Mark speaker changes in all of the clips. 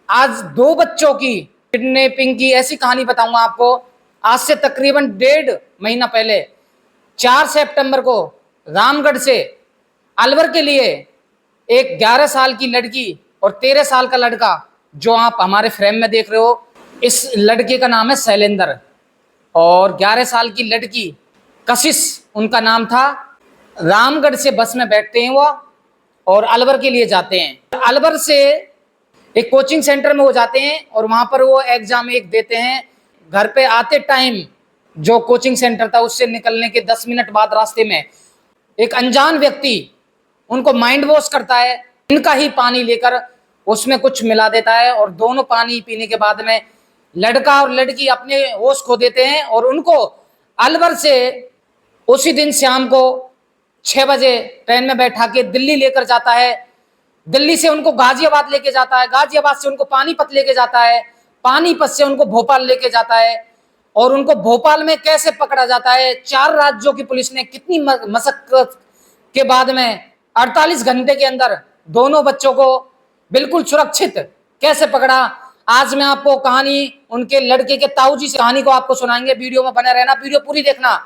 Speaker 1: आज दो बच्चों की किडनैपिंग की ऐसी कहानी बताऊंगा आपको। आज से तकरीबन 1.5 महीना पहले 4 सितंबर को रामगढ़ से अलवर के लिए एक 11 साल की लड़की और 13 साल का लड़का, जो आप हमारे फ्रेम में देख रहे हो, इस लड़के का नाम है शैलेंद्र और 11 साल की लड़की कशिश उनका नाम था। रामगढ़ से बस में बैठते हैं वो और अलवर के लिए जाते हैं। अलवर से एक कोचिंग सेंटर में वो जाते हैं और वहां पर वो एग्जाम एक देते हैं। घर पे आते टाइम जो कोचिंग सेंटर था उससे निकलने के 10 मिनट बाद रास्ते में एक अनजान व्यक्ति उनको माइंड वॉश करता है। इनका ही पानी लेकर उसमें कुछ मिला देता है और दोनों पानी पीने के बाद में लड़का और लड़की अपने होश खो देते हैं और उनको अलवर से उसी दिन शाम को 6 बजे ट्रेन में बैठा के दिल्ली लेकर जाता है। दिल्ली से उनको गाजियाबाद लेके जाता है, गाजियाबाद से उनको पानीपत लेके जाता है, पानीपत से उनको भोपाल लेके जाता है और उनको भोपाल में कैसे पकड़ा जाता है। 4 राज्यों की पुलिस ने कितनी मशक्कत के बाद में 48 घंटे के अंदर दोनों बच्चों को बिल्कुल सुरक्षित कैसे पकड़ा। आज मैं आपको कहानी उनके लड़के के ताऊजी से कहानी को आपको सुनाएंगे। वीडियो में बने रहना, वीडियो पूरी देखना,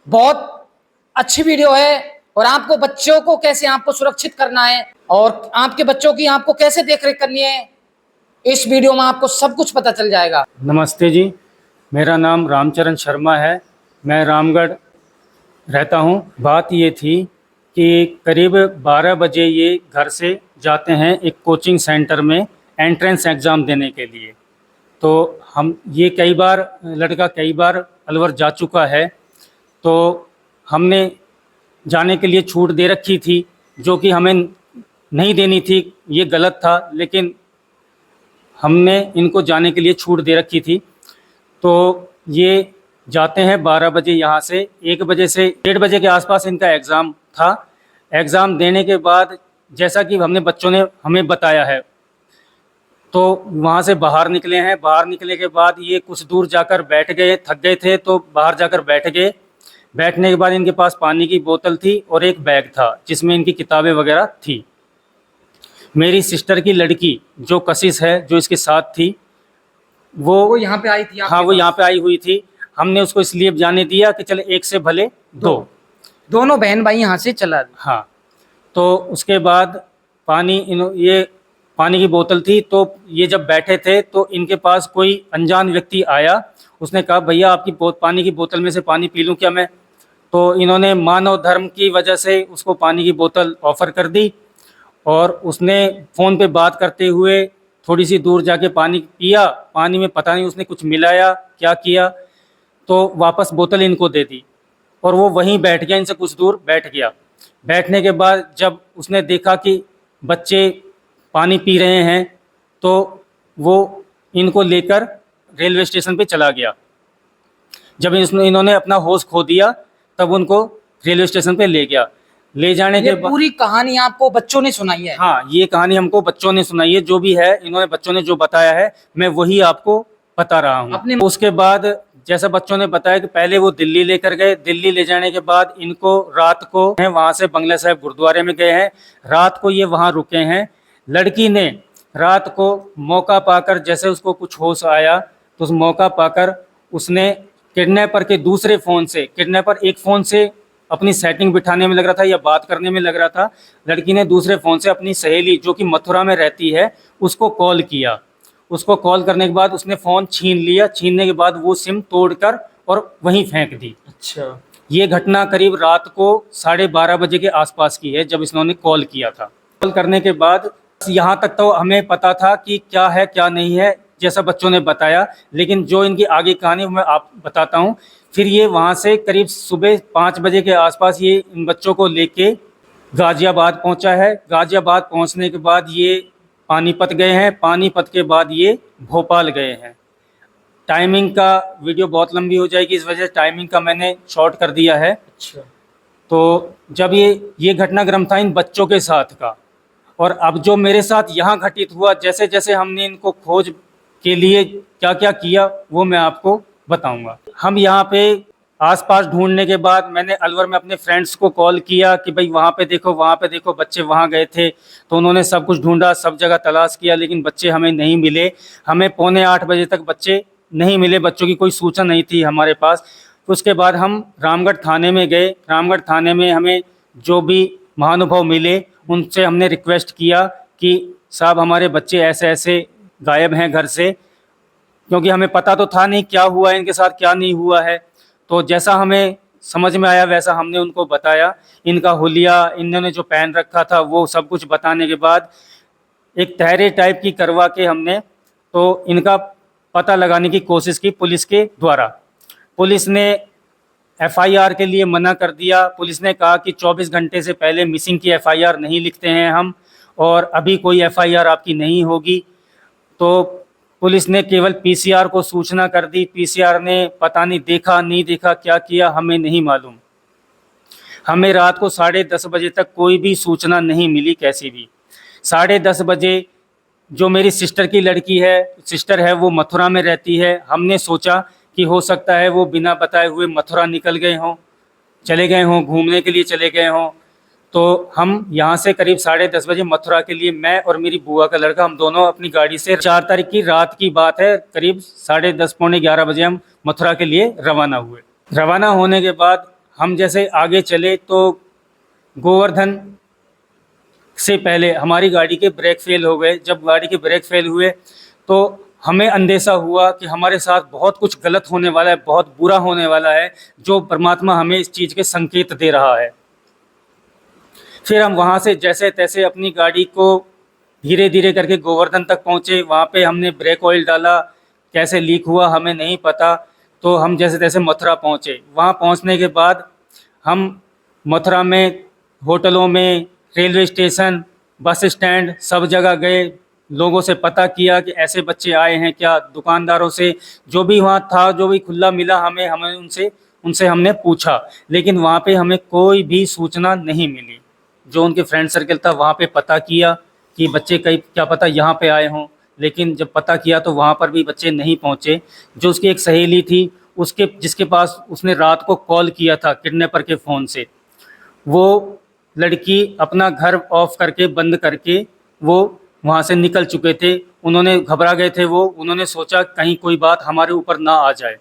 Speaker 1: बहुत अच्छी वीडियो है। और आपको बच्चों को कैसे आपको सुरक्षित करना है और आपके बच्चों की आपको कैसे देखरेख करनी है, इस वीडियो में आपको सब कुछ पता चल जाएगा।
Speaker 2: नमस्ते जी, मेरा नाम रामचरण शर्मा है। मैं रामगढ़ रहता हूँ। बात ये थी कि करीब 12 बजे ये घर से जाते हैं एक कोचिंग सेंटर में एंट्रेंस एग्ज़ाम देने के लिए। तो हम ये लड़का कई बार अलवर जा चुका है, तो हमने जाने के लिए छूट दे रखी थी जो कि हमें नहीं देनी थी, ये गलत था, लेकिन हमने इनको जाने के लिए छूट दे रखी थी। तो ये जाते हैं 12 बजे यहाँ से। 1 बजे से 1:30 बजे के आसपास इनका एग्ज़ाम था। एग्ज़ाम देने के बाद जैसा कि बच्चों ने हमें बताया है, तो वहाँ से बाहर निकले हैं। बाहर निकले के बाद ये कुछ दूर जाकर बैठ गए, थक गए थे तो बाहर जाकर बैठ गए। बैठने के बाद इनके पास पानी की बोतल थी और एक बैग था जिसमें इनकी किताबें वगैरह थी। मेरी सिस्टर की लड़की जो कशिश है, जो इसके साथ थी, वो
Speaker 1: यहाँ पे आई थी।
Speaker 2: हाँ, वो यहाँ पे आई हुई थी। हमने उसको इसलिए जाने दिया कि चले एक से भले दो।
Speaker 1: दोनों बहन भाई यहाँ से चला।
Speaker 2: हाँ, तो उसके बाद ये पानी की बोतल थी। तो ये जब बैठे थे तो इनके पास कोई अनजान व्यक्ति आया। उसने कहा, भैया आपकी पानी की बोतल में से पानी पी लूँ क्या मैं? तो इन्होंने मानव धर्म की वजह से उसको पानी की बोतल ऑफ़र कर दी और उसने फ़ोन पे बात करते हुए थोड़ी सी दूर जाके पानी पिया। पानी में पता नहीं उसने कुछ मिलाया क्या किया, तो वापस बोतल इनको दे दी और वो वहीं बैठ गया, इनसे कुछ दूर बैठ गया। बैठने के बाद जब उसने देखा कि बच्चे पानी पी रहे हैं तो वो इनको लेकर रेलवे स्टेशन पे चला गया। जब इन्होंने अपना होश खो दिया तब उनको रेलवे स्टेशन पे ले गया। ले जाने के बाद
Speaker 1: पूरी कहानी आपको बच्चों ने सुनाई है?
Speaker 2: हाँ, ये कहानी हमको बच्चों ने सुनाई है। जो भी है, इन्होंने बच्चों ने जो बताया है मैं वही आपको बता रहा हूँ। उसके बाद जैसा बच्चों ने बताया कि पहले वो दिल्ली लेकर गए। दिल्ली ले जाने के बाद इनको रात को वहाँ से बंगला साहिब गुरुद्वारे में गए हैं। रात को ये वहाँ रुके हैं। लड़की ने रात को मौका पाकर, जैसे उसको कुछ होश आया तो उस मौका पाकर उसने किडनैपर के दूसरे फ़ोन से, किडनैपर एक फ़ोन से अपनी सेटिंग बिठाने में लग रहा था या बात करने में लग रहा था, लड़की ने दूसरे फ़ोन से अपनी सहेली जो कि मथुरा में रहती है उसको कॉल किया। उसको कॉल करने के बाद उसने फ़ोन छीन लिया। छीनने के बाद वो सिम तोड़कर और वहीं फेंक दी।
Speaker 1: अच्छा।
Speaker 2: ये घटना करीब रात को 12:30 बजे के आसपास की है जब इन्होंने कॉल किया था। कॉल करने के बाद यहाँ तक तो हमें पता था कि क्या है क्या नहीं है, जैसा बच्चों ने बताया, लेकिन जो इनकी आगे कहानी मैं आप बताता हूँ। फिर ये वहाँ से करीब सुबह 5 बजे के आसपास ये इन बच्चों को लेके गाज़ियाबाद पहुँचा है। गाज़ियाबाद पहुँचने के बाद ये पानीपत गए हैं। पानीपत के बाद ये भोपाल गए हैं। टाइमिंग का वीडियो बहुत लंबी हो जाएगी, इस वजह से टाइमिंग का मैंने शॉर्ट कर दिया है।
Speaker 1: अच्छा।
Speaker 2: तो जब ये घटनाक्रम था इन बच्चों के साथ का, और अब जो मेरे साथ यहाँ घटित हुआ, जैसे जैसे हमने इनको खोज के लिए क्या क्या किया वो मैं आपको बताऊंगा। हम यहाँ पे आसपास ढूंढने के बाद मैंने अलवर में अपने फ्रेंड्स को कॉल किया कि भाई वहाँ पे देखो बच्चे वहाँ गए थे। तो उन्होंने सब कुछ ढूंढा, सब जगह तलाश किया, लेकिन बच्चे हमें नहीं मिले। हमें 7:45 तक बच्चे नहीं मिले, बच्चों की कोई सूचना नहीं थी हमारे पास। उसके बाद हम रामगढ़ थाने में गए। रामगढ़ थाने में हमें जो भी महानुभाव मिले उनसे हमने रिक्वेस्ट किया कि साहब हमारे बच्चे ऐसे ऐसे गायब हैं घर से, क्योंकि हमें पता तो था नहीं क्या हुआ है इनके साथ, क्या नहीं हुआ है। तो जैसा हमें समझ में आया वैसा हमने उनको बताया। इनका हुलिया, इन्होंने जो पहन रखा था, वो सब कुछ बताने के बाद एक तहरीर टाइप की करवा के हमने तो इनका पता लगाने की कोशिश की पुलिस के द्वारा। पुलिस ने एफआईआर के लिए मना कर दिया। पुलिस ने कहा कि 24 घंटे से पहले मिसिंग की एफआईआर नहीं लिखते हैं हम, और अभी कोई एफआईआर आपकी नहीं होगी। तो पुलिस ने केवल पीसीआर को सूचना कर दी। पीसीआर ने पता नहीं देखा नहीं देखा, क्या किया हमें नहीं मालूम। हमें रात को 10:30 बजे तक कोई भी सूचना नहीं मिली कैसी भी। 10:30 बजे जो मेरी सिस्टर की लड़की है, सिस्टर है, वो मथुरा में रहती है। हमने सोचा कि हो सकता है वो बिना बताए हुए मथुरा निकल गए हों, चले गए हों, घूमने के लिए चले गए हों। तो हम यहाँ से करीब 10:30 बजे मथुरा के लिए, मैं और मेरी बुआ का लड़का, हम दोनों अपनी गाड़ी से 4 तारीख की रात की बात है, करीब 10:30 पौने 11 बजे हम मथुरा के लिए रवाना हुए। रवाना होने के बाद हम जैसे आगे चले तो गोवर्धन से पहले हमारी गाड़ी के ब्रेक फेल हो गए। जब गाड़ी के ब्रेक फेल हुए तो हमें अंदेशा हुआ कि हमारे साथ बहुत कुछ गलत होने वाला है, बहुत बुरा होने वाला है, जो परमात्मा हमें इस चीज़ के संकेत दे रहा है। फिर हम वहाँ से जैसे तैसे अपनी गाड़ी को धीरे धीरे करके गोवर्धन तक पहुँचे। वहाँ पे हमने ब्रेक ऑयल डाला, कैसे लीक हुआ हमें नहीं पता। तो हम जैसे तैसे मथुरा पहुँचे। वहाँ पहुँचने के बाद हम मथुरा में होटलों में, रेलवे स्टेशन, बस स्टैंड, सब जगह गए, लोगों से पता किया कि ऐसे बच्चे आए हैं क्या। दुकानदारों से, जो भी वहाँ था, जो भी खुला मिला हमें उनसे हमने पूछा, लेकिन वहाँ पे हमें कोई भी सूचना नहीं मिली। जो उनके फ्रेंड सर्कल था वहाँ पे पता किया कि बच्चे कहीं क्या पता यहाँ पे आए हों, लेकिन जब पता किया तो वहाँ पर भी बच्चे नहीं पहुँचे। जो उसकी एक सहेली थी, उसके जिसके पास उसने रात को कॉल किया था किडनैपर के फ़ोन से, वो लड़की अपना घर ऑफ करके, बंद करके वो वहाँ से निकल चुके थे। उन्होंने घबरा गए थे वो, उन्होंने सोचा कहीं कोई बात हमारे ऊपर ना आ जाए।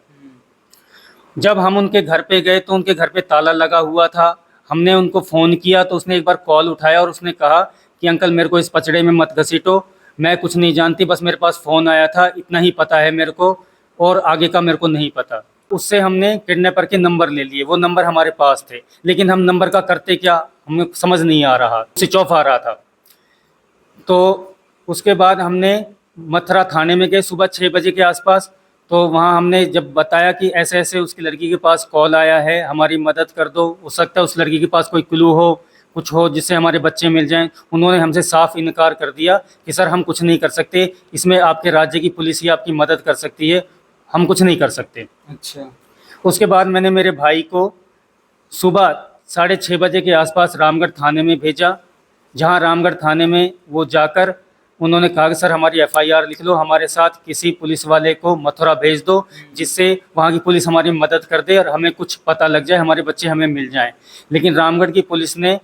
Speaker 2: जब हम उनके घर पे गए तो उनके घर पे ताला लगा हुआ था। हमने उनको फ़ोन किया तो उसने एक बार कॉल उठाया और उसने कहा कि अंकल मेरे को इस पचड़े में मत घसीटो, मैं कुछ नहीं जानती, बस मेरे पास फ़ोन आया था, इतना ही पता है मेरे को, और आगे का मेरे को नहीं पता। उससे हमने किडनैपर के नंबर ले लिए। वो नंबर हमारे पास थे, लेकिन हम नंबर का करते क्या हमें समझ नहीं आ रहा, स्विच ऑफ आ रहा था। तो उसके बाद हमने मथुरा थाने में गए सुबह 6 बजे के आसपास। तो वहाँ हमने जब बताया कि ऐसे ऐसे उसकी लड़की के पास कॉल आया है, हमारी मदद कर दो, हो सकता है उस लड़की के पास कोई क्लू हो, कुछ हो जिससे हमारे बच्चे मिल जाएं। उन्होंने हमसे साफ इनकार कर दिया कि सर हम कुछ नहीं कर सकते, इसमें आपके राज्य की पुलिस ही आपकी मदद कर सकती है, हम कुछ नहीं कर सकते।
Speaker 1: अच्छा।
Speaker 2: उसके बाद मैंने मेरे भाई को सुबह 6:30 बजे के आसपास रामगढ़ थाने में भेजा, जहां रामगढ़ थाने में वो जाकर उन्होंने कहा कि सर हमारी एफआईआर लिख लो, हमारे साथ किसी पुलिस वाले को मथुरा भेज दो, जिससे वहाँ की पुलिस हमारी मदद कर दे और हमें कुछ पता लग जाए, हमारे बच्चे हमें मिल जाएं। लेकिन रामगढ़ की पुलिस ने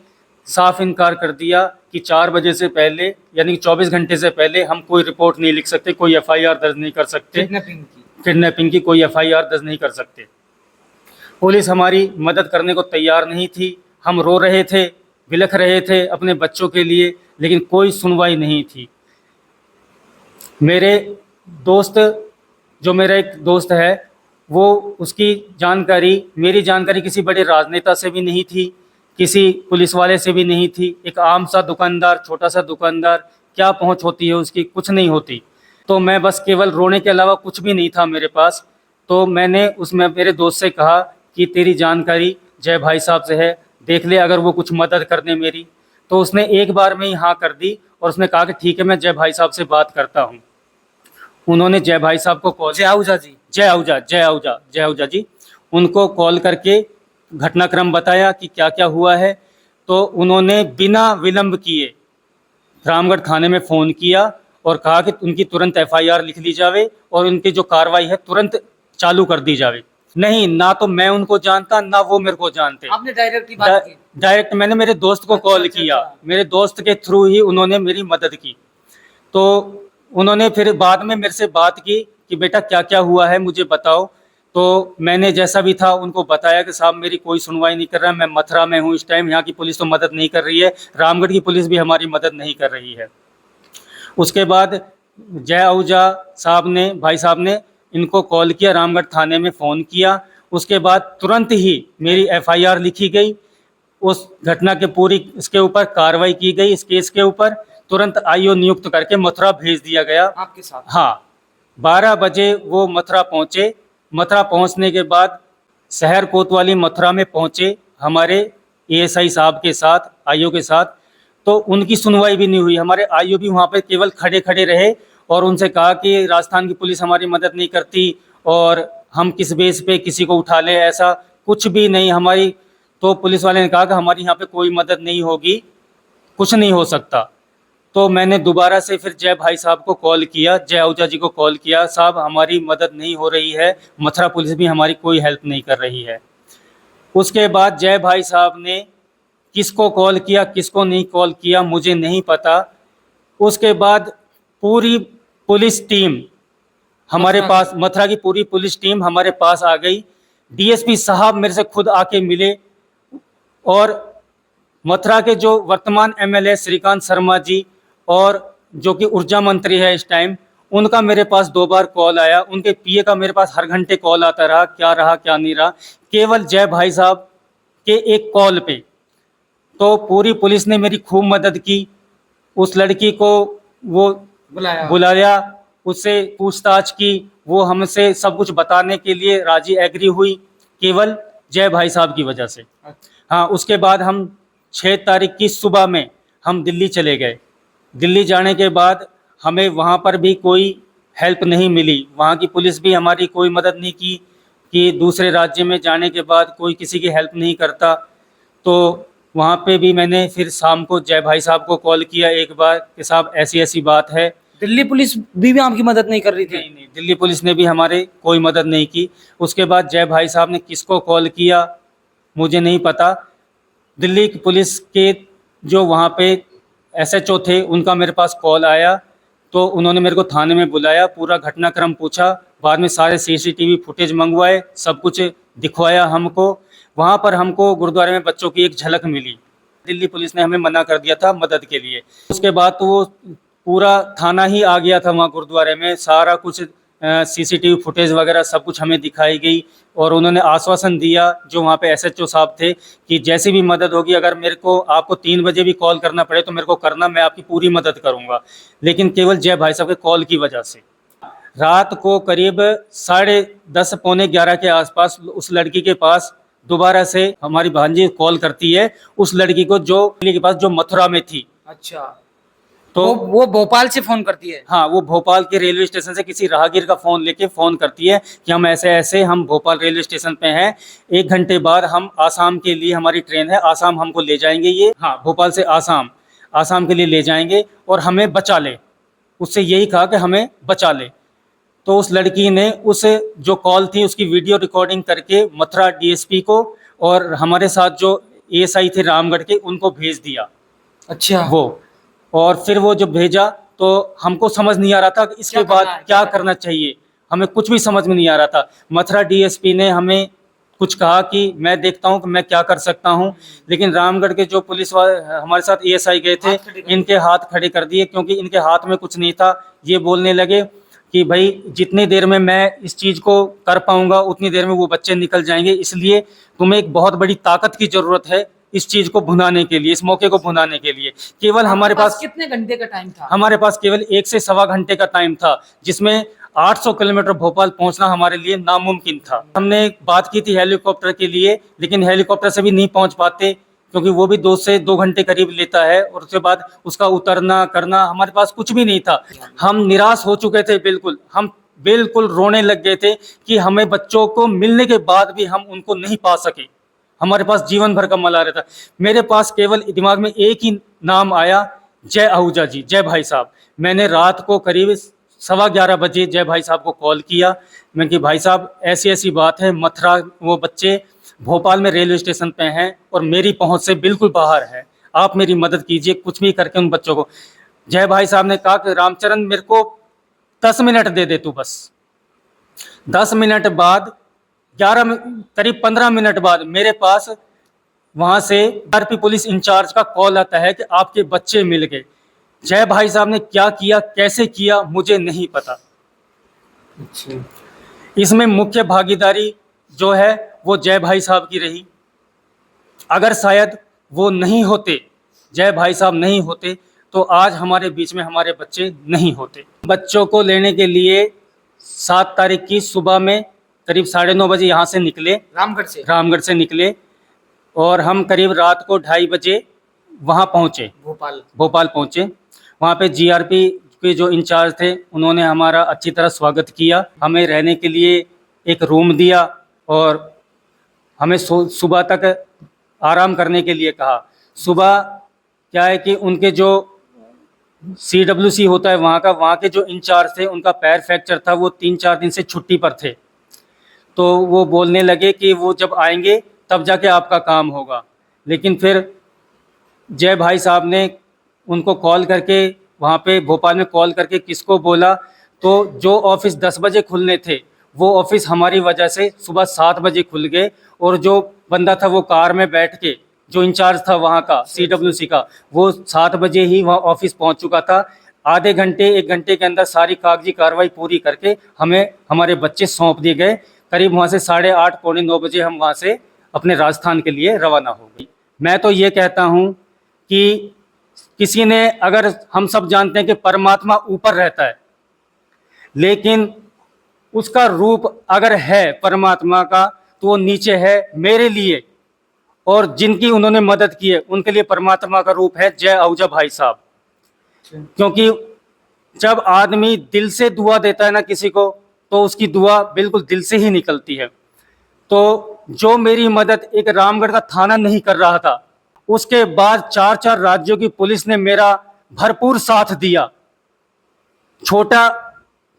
Speaker 2: साफ इनकार कर दिया कि 4 बजे से पहले, यानी कि 24 घंटे से पहले हम कोई रिपोर्ट नहीं लिख सकते, कोई एफआईआर दर्ज नहीं कर सकते, किडनैपिंग की कोई एफआईआर दर्ज नहीं कर सकते। पुलिस हमारी मदद करने को तैयार नहीं थी। हम रो रहे थे, बिलख रहे थे अपने बच्चों के लिए, लेकिन कोई सुनवाई नहीं थी। मेरे दोस्त, जो मेरा एक दोस्त है, वो उसकी जानकारी, मेरी जानकारी किसी बड़े राजनेता से भी नहीं थी, किसी पुलिस वाले से भी नहीं थी। एक आम सा दुकानदार, छोटा सा दुकानदार, क्या पहुंच होती है उसकी, कुछ नहीं होती। तो मैं बस केवल रोने के अलावा कुछ भी नहीं था मेरे पास। तो मैंने उसमें मेरे दोस्त से कहा कि तेरी जानकारी जय भाई साहब से है, देख ले अगर वो कुछ मदद कर दें मेरी। तो उसने एक बार में ही हाँ कर दी और उसने कहा कि ठीक है मैं जय भाई साहब से बात करता हूँ। उन्होंने जय भाई साहब को कॉल, जय आहूजा जी, उनको कॉल करके घटनाक्रम बताया कि क्या क्या हुआ है। तो उन्होंने बिना विलंब किए रामगढ़ थाने में फ़ोन किया और कहा कि उनकी तुरंत एफआईआर लिख ली जावे और उनकी जो कार्रवाई है तुरंत चालू कर दी जावे। नहीं, ना तो मैं उनको जानता ना वो मेरे को जानते।
Speaker 1: आपने डायरेक्ट ही बात की?
Speaker 2: डायरेक्ट मैंने मेरे दोस्त को
Speaker 1: अच्छा,
Speaker 2: कॉल
Speaker 1: अच्छा,
Speaker 2: किया,
Speaker 1: अच्छा।
Speaker 2: मेरे दोस्त के थ्रू ही उन्होंने मेरी मदद की। तो उन्होंने फिर बाद में मेरे से बात की कि बेटा क्या क्या हुआ है मुझे बताओ। तो मैंने जैसा भी था उनको बताया कि साहब मेरी कोई सुनवाई नहीं कर रहा, मैं मथुरा में हूँ इस टाइम, यहाँ की पुलिस तो मदद नहीं कर रही है, रामगढ़ की पुलिस भी हमारी मदद नहीं कर रही है। उसके बाद जय आहूजा साहब ने, भाई साहब ने इनको कॉल किया, रामगढ़ थाने में फ़ोन किया। उसके बाद तुरंत ही मेरी एफआईआर लिखी गई, उस घटना के पूरी इसके ऊपर कार्रवाई की गई, इस केस के ऊपर तुरंत आईओ नियुक्त करके मथुरा भेज दिया गया।
Speaker 1: आपके साथ?
Speaker 2: हाँ, 12 बजे वो मथुरा पहुँचे। मथुरा पहुँचने के बाद शहर कोतवाली मथुरा में पहुँचे हमारे एएसआई साहब के साथ, आईओ के साथ। तो उनकी सुनवाई भी नहीं हुई, हमारे आईओ भी वहाँ पे केवल खड़े खड़े रहे और उनसे कहा कि राजस्थान की पुलिस हमारी मदद नहीं करती और हम किस बेस पे किसी को उठा ले, ऐसा कुछ भी नहीं हमारी। तो पुलिस वाले ने कहा कि हमारी यहाँ पे कोई मदद नहीं होगी, कुछ नहीं हो सकता। तो मैंने दोबारा से फिर जय भाई साहब को कॉल किया, जय आहूजा जी को कॉल किया, साहब हमारी मदद नहीं हो रही है, मथुरा पुलिस भी हमारी कोई हेल्प नहीं कर रही है। उसके बाद जय भाई साहब ने किसको कॉल किया किसको नहीं कॉल किया मुझे नहीं पता। उसके बाद पूरी पुलिस टीम हमारे
Speaker 1: मथुरा
Speaker 2: पास, मथुरा की पूरी पुलिस टीम हमारे पास आ गई। डीएसपी साहब मेरे से खुद आके मिले और मथुरा के जो वर्तमान एमएलए श्रीकांत शर्मा जी और जो कि ऊर्जा मंत्री है इस टाइम, उनका मेरे पास 2 बार कॉल आया, उनके पीए का मेरे पास हर घंटे कॉल आता रहा, क्या नहीं रहा। केवल जय भाई साहब के एक कॉल पे तो पूरी पुलिस ने मेरी खूब मदद की। उस लड़की को वो बुलाया, उससे पूछताछ की, वो हमसे सब कुछ बताने के लिए राजी एग्री हुई, केवल जय भाई साहब की वजह से। हाँ, उसके बाद हम 6 तारीख की सुबह में हम दिल्ली चले गए। दिल्ली जाने के बाद हमें वहाँ पर भी कोई हेल्प नहीं मिली, वहाँ की पुलिस भी हमारी कोई मदद नहीं की कि दूसरे राज्य में जाने के बाद कोई किसी की हेल्प नहीं करता। तो वहाँ पे भी मैंने फिर शाम को जय भाई साहब को कॉल किया एक बार कि साहब ऐसी ऐसी बात है।
Speaker 1: दिल्ली पुलिस भी आपकी मदद नहीं कर रही थी?
Speaker 2: नहीं, दिल्ली पुलिस ने भी हमारे कोई मदद नहीं की। उसके बाद जय भाई साहब ने किसको कॉल किया मुझे नहीं पता। दिल्ली की पुलिस के जो वहाँ पे एसएचओ थे उनका मेरे पास कॉल आया, तो उन्होंने मेरे को थाने में बुलाया, पूरा घटनाक्रम पूछा, बाद में सारे सीसीटीवी फुटेज मंगवाए, सब कुछ दिखवाया हमको। वहाँ पर हमको गुरुद्वारे में बच्चों की एक झलक मिली। दिल्ली पुलिस ने हमें मना कर दिया था मदद के लिए। उसके बाद तो वो पूरा थाना ही आ गया था वहाँ गुरुद्वारे में, सारा कुछ सीसीटीवी फुटेज वगैरह सब कुछ हमें दिखाई गई और उन्होंने आश्वासन दिया जो वहाँ पे एसएचओ साहब थे कि जैसी भी मदद होगी, अगर मेरे को आपको 3 बजे भी कॉल करना पड़े तो मेरे को करना, मैं आपकी पूरी मदद करूँगा। लेकिन केवल जय भाई साहब के कॉल की वजह से रात को करीब 10:30 पौने 11 के आसपास उस लड़की के पास दोबारा से हमारी भांजी कॉल करती है, उस लड़की को जो के पास जो मथुरा में थी।
Speaker 1: अच्छा,
Speaker 2: तो
Speaker 1: वो भोपाल से फोन करती है?
Speaker 2: हाँ, वो भोपाल के रेलवे स्टेशन से किसी राहगीर का फ़ोन लेके फ़ोन करती है कि हम ऐसे ऐसे हम भोपाल रेलवे स्टेशन पे हैं, 1 घंटे बाद हम आसाम के लिए हमारी ट्रेन है, आसाम हमको ले जाएंगे ये। हाँ, भोपाल से आसाम के लिए ले जाएंगे और हमें बचा ले। उससे यही कहा कि हमें बचा ले। तो उस लड़की ने उस जो कॉल थी उसकी वीडियो रिकॉर्डिंग करके मथुरा डीएसपी को और हमारे साथ जो एएसआई थे रामगढ़ के उनको भेज दिया।
Speaker 1: अच्छा,
Speaker 2: वो और फिर वो जब भेजा तो हमको समझ नहीं आ रहा था कि इसके बाद क्या करना चाहिए, हमें कुछ भी समझ में नहीं आ रहा था। मथुरा डीएसपी ने हमें कुछ कहा कि मैं देखता हूं कि मैं क्या कर सकता हूं, लेकिन रामगढ़ के जो पुलिस वाले हमारे साथ एएसआई गए थे इनके हाथ खड़े कर दिए, क्योंकि इनके हाथ में कुछ नहीं था। ये बोलने लगे कि भाई जितनी देर में मैं इस चीज़ को कर पाऊंगा उतनी देर में वो बच्चे निकल जाएंगे, इसलिए तुम्हें एक बहुत बड़ी ताकत की ज़रूरत है इस चीज़ को भुनाने के लिए, इस मौके को भुनाने के लिए। केवल हमारे पास
Speaker 1: कितने घंटे का टाइम था?
Speaker 2: हमारे पास केवल 1 से सवा घंटे का टाइम था, जिसमें 800 किलोमीटर भोपाल पहुंचना हमारे लिए नामुमकिन था। हमने बात की थी हेलीकॉप्टर के लिए, लेकिन हेलीकॉप्टर से भी नहीं पहुंच पाते क्योंकि वो भी 2 से 2 घंटे करीब लेता है और उसके बाद उसका उतरना करना, हमारे पास कुछ भी नहीं था। हम निराश हो चुके थे, बिल्कुल हम बिल्कुल रोने लग गए थे कि हमें बच्चों को मिलने के बाद भी हम उनको नहीं पा सके। हमारे पास जीवन भर का मल आ रहा था। मेरे पास केवल दिमाग में एक ही नाम आया, जय आहूजा जी, जय भाई साहब। मैंने रात को करीब 11:15 बजे जय भाई साहब को कॉल किया। मैं कि भाई साहब ऐसी ऐसी बात है, मथुरा वो बच्चे भोपाल में रेलवे स्टेशन पे हैं और मेरी पहुंच से बिल्कुल बाहर है, आप मेरी मदद कीजिए कुछ भी करके उन बच्चों को। जय भाई साहब ने कहा कि रामचरण मेरे को 10 मिनट दे दे तू बस। 10 मिनट बाद करीब 15 मिनट बाद मेरे पास वहां से आरपी पुलिस इंचार्ज का कॉल आता है कि आपके बच्चे मिल गए। जय भाई साहब ने क्या किया, कैसे किया, मुझे नहीं पता।
Speaker 1: अच्छा।
Speaker 2: इसमें मुख्य भागीदारी जो है वो जय भाई साहब की रही। अगर शायद वो नहीं होते, जय भाई साहब नहीं होते, तो आज हमारे बीच में हमारे बच्चे नहीं होते। बच्चों को लेने के लिए 7 तारीख की सुबह में करीब 9:30 बजे यहाँ से निकले, रामगढ़ से निकले, और हम करीब रात को 2:30 बजे वहाँ पहुँचे, भोपाल पहुँचे। वहाँ पे जीआरपी के जो इंचार्ज थे उन्होंने हमारा अच्छी तरह स्वागत किया, हमें रहने के लिए एक रूम दिया और हमें सुबह तक आराम करने के लिए कहा। सुबह क्या है कि उनके जो CWC होता है वहाँ के जो इंचार्ज थे उनका पैर फ्रैक्चर था, वो 3-4 दिन से छुट्टी पर थे। तो वो बोलने लगे कि वो जब आएंगे तब जाके आपका काम होगा। लेकिन फिर जय भाई साहब ने उनको कॉल करके, वहाँ पे भोपाल में कॉल करके किसको बोला, तो जो ऑफिस 10 बजे खुलने थे वो ऑफिस हमारी वजह से सुबह 7 बजे खुल गए। और जो बंदा था वो कार में बैठ के, जो इंचार्ज था वहाँ का CWC का, वो 7 बजे ही वहाँ ऑफिस पहुँच चुका था। आधे घंटे 1 घंटे के अंदर सारी कागजी कार्रवाई पूरी करके हमें हमारे बच्चे सौंप दिए गए। करीब वहाँ से 8:30 पौने 9 बजे हम वहाँ से अपने राजस्थान के लिए रवाना हो गए। मैं तो ये कहता हूँ कि किसी ने, अगर हम सब जानते हैं कि परमात्मा ऊपर रहता है, लेकिन उसका रूप अगर है परमात्मा का तो वो नीचे है। मेरे लिए और जिनकी उन्होंने मदद की है उनके लिए परमात्मा का रूप है जय आहूजा भाई साहब। क्योंकि जब आदमी दिल से दुआ देता है ना किसी को, तो उसकी दुआ बिल्कुल दिल से ही निकलती है। तो जो मेरी मदद एक रामगढ़ का थाना नहीं कर रहा था, उसके बाद 4-4 राज्यों की पुलिस ने मेरा भरपूर साथ दिया। छोटा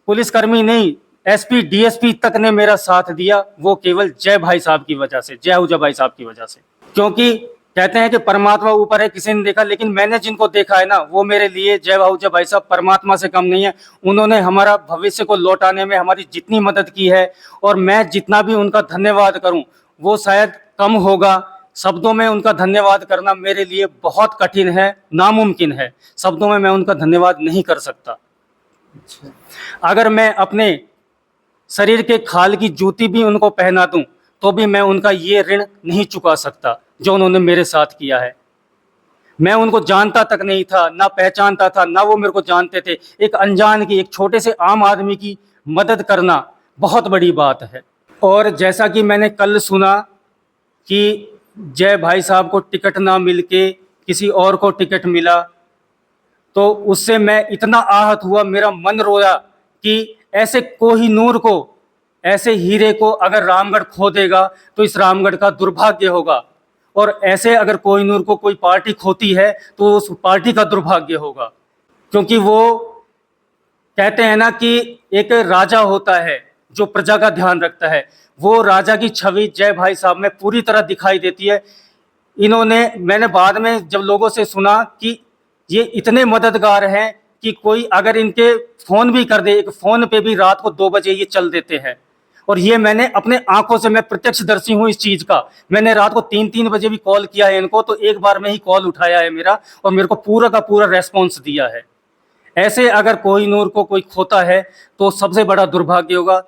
Speaker 2: पुलिसकर्मी नहीं, SP DSP तक ने मेरा साथ दिया, वो केवल जय भाई साहब की वजह से, जय आहूजा भाई साहब की वजह से। क्योंकि कहते हैं कि परमात्मा ऊपर है, किसी ने देखा, लेकिन मैंने जिनको देखा है ना, वो मेरे लिए जय आहूजा भाई साहब परमात्मा से कम नहीं है। उन्होंने हमारा भविष्य को लौटाने में हमारी जितनी मदद की है, और मैं जितना भी उनका धन्यवाद करूं वो शायद कम होगा। शब्दों में उनका धन्यवाद करना मेरे लिए बहुत कठिन है, नामुमकिन है। शब्दों में मैं उनका धन्यवाद नहीं कर सकता। अगर मैं अपने शरीर के खाल की जूती भी उनको पहना दूं तो भी मैं उनका ये ऋण नहीं चुका सकता जो उन्होंने मेरे साथ किया है। मैं उनको जानता तक नहीं था, ना पहचानता था, ना वो मेरे को जानते थे। एक अनजान की, एक छोटे से आम आदमी की मदद करना बहुत बड़ी बात है। और जैसा कि मैंने कल सुना कि जय भाई साहब को टिकट ना मिलके किसी और को टिकट मिला, तो उससे मैं इतना आहत हुआ, मेरा मन रोया कि ऐसे कोहिनूर को, ऐसे हीरे को अगर रामगढ़ खो देगा तो इस रामगढ़ का दुर्भाग्य होगा। और ऐसे अगर कोहिनूर को कोई पार्टी खोती है तो उस पार्टी का दुर्भाग्य होगा। क्योंकि वो कहते हैं ना कि एक राजा होता है जो प्रजा का ध्यान रखता है, वो राजा की छवि जय भाई साहब में पूरी तरह दिखाई देती है। मैंने बाद में जब लोगों से सुना कि ये इतने मददगार हैं कि कोई अगर इनके फ़ोन भी कर दे, एक फ़ोन पे भी रात को 2 बजे ये चल देते हैं। और ये मैंने अपने आंखों से, मैं प्रत्यक्षदर्शी हूँ इस चीज़ का। मैंने रात को 3-3 बजे भी कॉल किया है इनको, तो एक बार में ही कॉल उठाया है मेरा, और मेरे को पूरा का पूरा रेस्पॉन्स दिया है। ऐसे अगर कोहिनूर को कोई खोता है तो सबसे बड़ा दुर्भाग्य होगा।